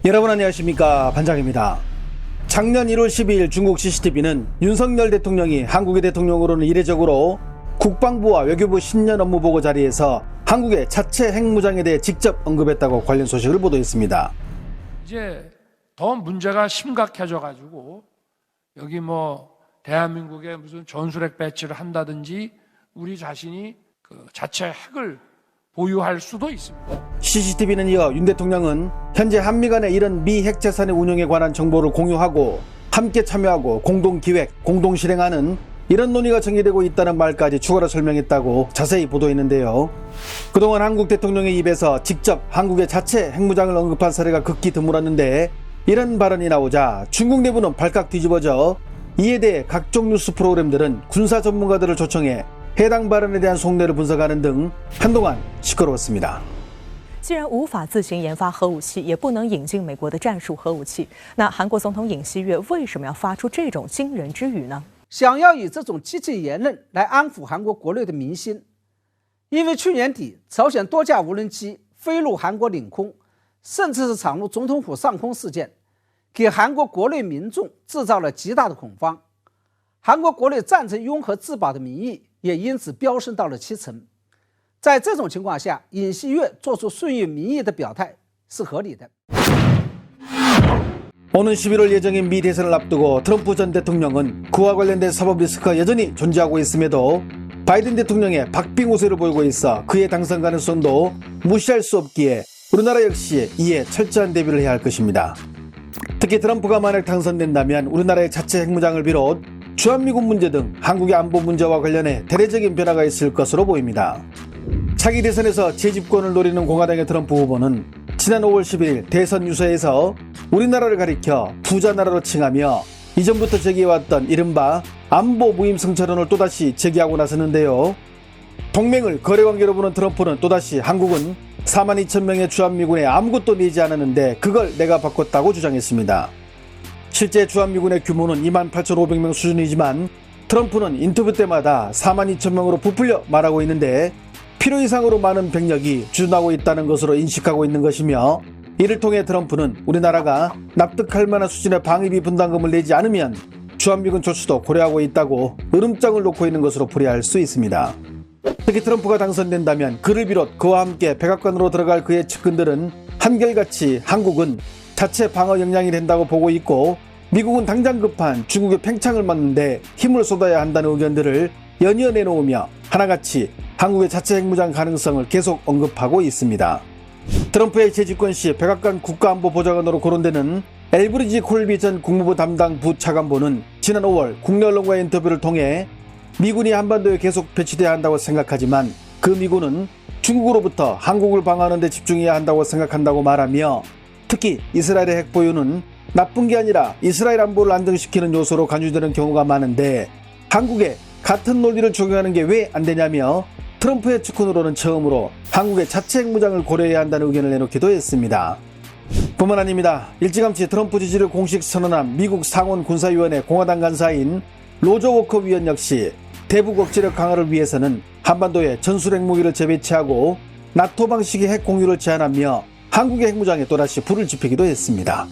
여러분 안녕하십니까, 반장입니다. 작년 1월 12일 중국 CCTV는 윤석열 대통령이 한국의 대통령으로는 이례적으로 국방부와 외교부 신년 업무보고 자리에서 한국의 자체 핵무장에 대해 직접 언급했다고 관련 소식을 보도했습니다. 이제 더 문제가 심각해져 가지고 여기 대한민국에 무슨 전술핵 배치를 한다든지 우리 자신이 그 자체 핵을 보유할 수도 있습니다. CCTV는 이어 윤 대통령은 현재 한미 간의 이런 미 핵 재산의 운용에 관한 정보를 공유하고 함께 참여하고 공동 기획, 공동 실행하는 이런 논의가 전개되고 있다는 말까지 추가로 설명했다고 자세히 보도했는데요. 그동안 한국 대통령의 입에서 직접 한국의 자체 핵무장을 언급한 사례가 극히 드물었는데 이런 발언이 나오자 중국 내부는 발칵 뒤집어져 이에 대해 각종 뉴스 프로그램들은 군사 전문가들을 초청해 해당 발언에 대한 속내를 분석하는 등 한동안 시끄러웠습니다. 既然无法自行研发核武器，也不能引进美国的战术核武器，那韩国总统尹锡悦为什么要发出这种惊人之语呢？想要以这种激进言论来安抚韩国国内的民心，因为去年底朝鲜多架无人机飞入韩国领空，甚至是闯入总统府上空事件，给韩国国内民众制造了极大的恐慌，韩国国内战争拥核自保的民意也因此飙升到了70%。在这种情况下，尹锡悦做出顺应民意的表态是合理的。 오는 11월 예정인 미 대선을 앞두고 트럼프 전 대통령은 그와 관련된 사법 리스크가 여전히 존재하고 있음에도 바이든 대통령의 박빙 우세를 보이고 있어 그의 당선 가능성도 무시할 수 없기에 우리나라 역시 이에 철저한 대비를 해야 할 것입니다. 특히 트럼프가 만약 당선된다면 우리나라의 자체 핵무장을 비롯 주한미군 문제 등 한국의 안보 문제와 관련해 대대적인 변화가 있을 것으로 보입니다. 차기 대선에서 재집권을 노리는 공화당의 트럼프 후보는 지난 5월 11일 대선 유세에서 우리나라를 가리켜 부자 나라로 칭하며 이전부터 제기해왔던 이른바 안보 무임승차론을 또다시 제기하고 나섰는데요. 동맹을 거래관계로 보는 트럼프는 또다시 한국은 42,000명의 주한미군에 아무것도 내지 않았는데 그걸 내가 바꿨다고 주장했습니다. 실제 주한미군의 규모는 28,500명 수준이지만 트럼프는 인터뷰 때마다 42,000명으로 부풀려 말하고 있는데 필요 이상으로 많은 병력이 주둔하고 있다는 것으로 인식하고 있는 것이며 이를 통해 트럼프는 우리나라가 납득할 만한 수준의 방위비 분담금을 내지 않으면 주한미군 조치도 고려하고 있다고 으름장을 놓고 있는 것으로 풀이할 수 있습니다. 특히 트럼프가 당선된다면 그를 비롯 그와 함께 백악관으로 들어갈 그의 측근들은 한결같이 한국은 자체 방어 역량이 된다고 보고 있고 미국은 당장 급한 중국의 팽창을 막는데 힘을 쏟아야 한다는 의견들을 연이어 내놓으며 하나같이 한국의 자체 핵무장 가능성을 계속 언급하고 있습니다. 트럼프의 재집권 시 백악관 국가안보보좌관으로 거론되는 엘브리지 콜비 전 국무부 담당 부차관보는 지난 5월 국내 언론과의 인터뷰를 통해 미군이 한반도에 계속 배치돼야 한다고 생각하지만 그 미군은 중국으로부터 한국을 방어하는 데 집중해야 한다고 생각한다고 말하며 특히 이스라엘의 핵 보유는 나쁜 게 아니라 이스라엘 안보를 안정시키는 요소로 간주되는 경우가 많은데 한국에 같은 논리를 적용하는 게 왜 안 되냐며 트럼프의 측근으로는 처음으로 한국의 자체 핵무장을 고려해야 한다는 의견을 내놓기도 했습니다. 뿐만 아닙니다. 일찌감치 트럼프 지지를 공식 선언한 미국 상원 군사위원회 공화당 간사인 로저 워커 위원 역시 대북 억지력 강화를 위해서는 한반도에 전술 핵무기를 재배치하고 나토 방식의 핵 공유를 제안하며 한국의 핵무장에 또다시 불을 지피기도 했습니다.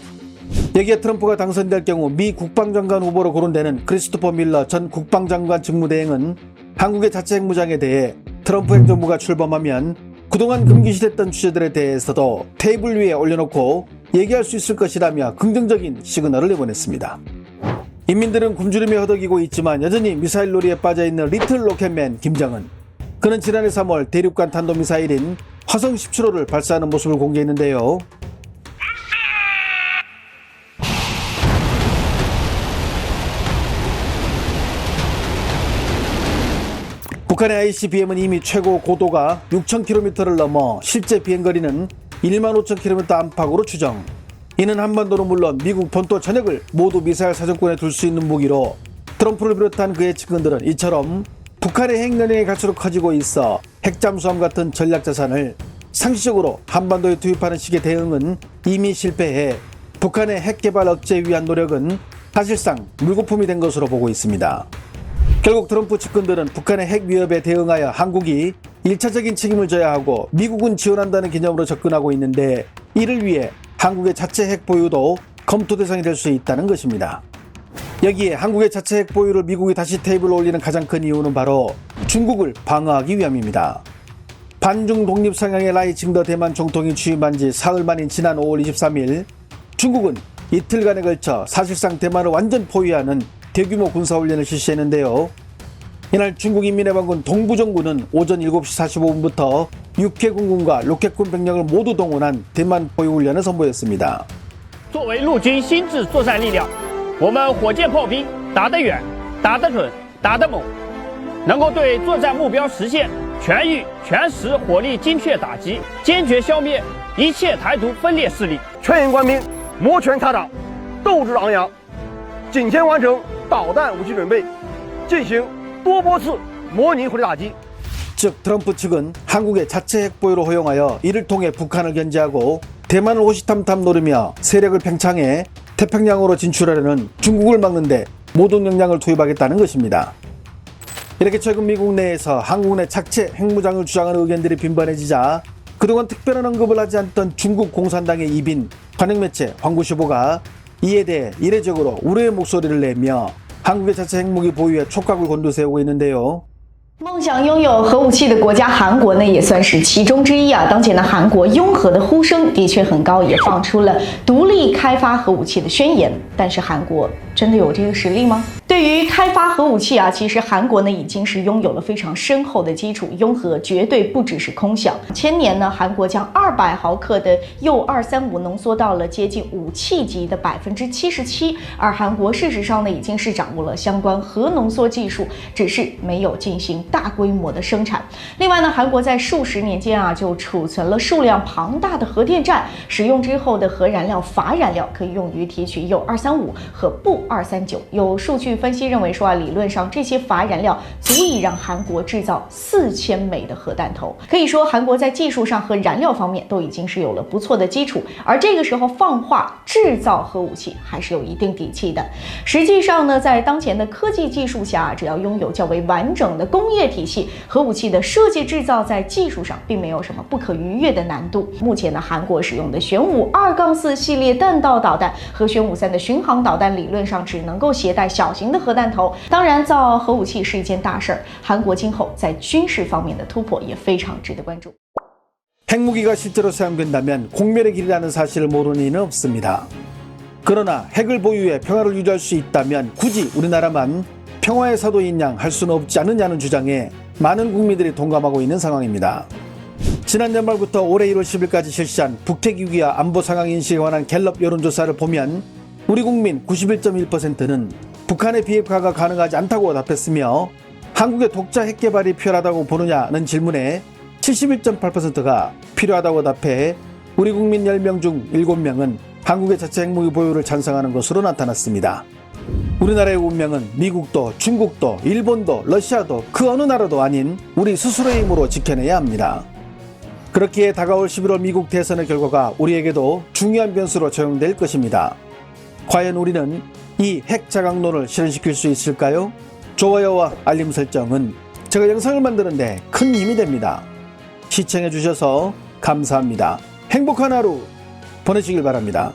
여기에 트럼프가 당선될 경우 미 국방장관 후보로 거론되는 크리스토퍼 밀러 전 국방장관 직무대행은 한국의 자체 핵무장에 대해 트럼프 행정부가 출범하면 그동안 금기시됐던 주제들에 대해서도 테이블 위에 올려놓고 얘기할 수 있을 것이라며 긍정적인 시그널을 내보냈습니다. 인민들은 굶주림에 허덕이고 있지만 여전히 미사일 놀이에 빠져있는 리틀 로켓맨 김정은. 그는 지난해 3월 대륙간 탄도미사일인 화성 17호를 발사하는 모습을 공개했는데요. 북한의 ICBM은 이미 최고 고도가 6,000km를 넘어 실제 비행거리는 15,000km 안팎으로 추정. 이는 한반도는 물론 미국 본토 전역을 모두 미사일 사정권에 둘 수 있는 무기로 트럼프를 비롯한 그의 측근들은 이처럼 북한의 핵연행이 갈수록 커지고 있어 핵잠수함 같은 전략자산을 상시적으로 한반도에 투입하는 식의 대응은 이미 실패해 북한의 핵개발 억제에 위한 노력은 사실상 물거품이 된 것으로 보고 있습니다. 결국 트럼프 측근들은 북한의 핵 위협에 대응하여 한국이 1차적인 책임을 져야 하고 미국은 지원한다는 개념으로 접근하고 있는데 이를 위해 한국의 자체 핵 보유도 검토 대상이 될 수 있다는 것입니다. 여기에 한국의 자체 핵 보유를 미국이 다시 테이블에 올리는 가장 큰 이유는 바로 중국을 방어하기 위함입니다. 반중 독립 성향의 라이칭더 대만 총통이 취임한 지 사흘 만인 지난 5월 23일 중국은 이틀간에 걸쳐 사실상 대만을 완전 포위하는 대규모 군사훈련을 실시했는데요. 이날 중국인민해방군 동부정군은 오전 7시 45분부터 육해공군과 로켓군 병력을 모두 동원한 대만 포위훈련을 선보였습니다. 作为陆军新制作战力量，我们火箭炮兵打得远、打得准、打得猛，能够对作战目标实现全域、全时火力精确打击，坚决消灭一切台独分裂势力。全营官兵摩拳擦掌，斗志昂扬，紧前完成导弹武器准备，进行多波次模拟火力打击。 즉 트럼프 측은 한국의 자체 핵 보유를 허용하여 이를 통해 북한을 견제하고 대만을 호시탐탐 노리며 세력을 팽창해 태평양으로 진출하려는 중국을 막는데 모든 역량을 투입하겠다는 것입니다. 이렇게 최근 미국 내에서 한국 내 자체 핵무장을 주장하는 의견들이 빈번해지자 그동안 특별한 언급을 하지 않던 중국 공산당의 입인 관영매체 황구시보가 이에 대해 이례적으로 우려의 목소리를 내며 한국의 자체 핵무기 보유에 촉각을 곤두세우고 있는데요. 梦想拥有核武器的国家韩国呢，也算是其中之一啊。当前的韩国拥核的呼声的确很高，也放出了独立开发核武器的宣言。但是韩国真的有这个实力吗？对于开发核武器啊，其实韩国呢已经是拥有了非常深厚的基础，拥核绝对不只是空想。前年呢，韩国将200毫克的铀235浓缩到了接近武器级的77%，而韩国事实上呢已经是掌握了相关核浓缩技术，只是没有进行大规模的生产。另外呢，韩国在数十年间啊就储存了数量庞大的核电站，使用之后的核燃料乏燃料可以用于提取铀235和钚239。有数据分析认为说啊，理论上这些乏燃料足以让韩国制造4000枚的核弹头。可以说，韩国在技术上和燃料方面都已经是有了不错的基础，而这个时候放话制造核武器还是有一定底气的。实际上呢，在当前的科技技术下，只要拥有较为完整的工业体系，核武器的设计制造在技术上并没有什么不可逾越的难度。目前呢，韩国使用的玄武2-4系列弹道导弹和玄武3的巡航导弹理论上只能够携带小型的核弹头。当然，造核武器是一件大事儿，韩国今后在军事方面的突破也非常值得关注。 핵무기가 실제로 사용된다면 공멸의 길이라는 사실을 모르는 이는 없습니다. 그러나 핵을 보유해 평화를 유지할 수 있다면 굳이 우리나라만 평화의 사도인 양 할 수는 없지 않느냐는 주장에 많은 국민들이 동감하고 있는 상황입니다. 지난 연말부터 올해 1월 10일까지 실시한 북핵 위기와 안보 상황 인식에 관한 갤럽 여론조사를 보면 우리 국민 91.1%는 북한의 비핵화가 가능하지 않다고 답했으며 한국의 독자 핵 개발이 필요하다고 보느냐는 질문에 71.8%가 필요하다고 답해 우리 국민 10명 중 7명은 한국의 자체 핵무기 보유를 찬성하는 것으로 나타났습니다. 우리나라의 운명은 미국도 중국도 일본도 러시아도 그 어느 나라도 아닌 우리 스스로의 힘으로 지켜내야 합니다. 그렇기에 다가올 11월 미국 대선의 결과가 우리에게도 중요한 변수로 적용될 것입니다. 과연 우리는 이 핵 자강론을 실현시킬 수 있을까요? 좋아요와 알림 설정은 제가 영상을 만드는 데 큰 힘이 됩니다. 시청해 주셔서 감사합니다. 행복한 하루 보내시길 바랍니다.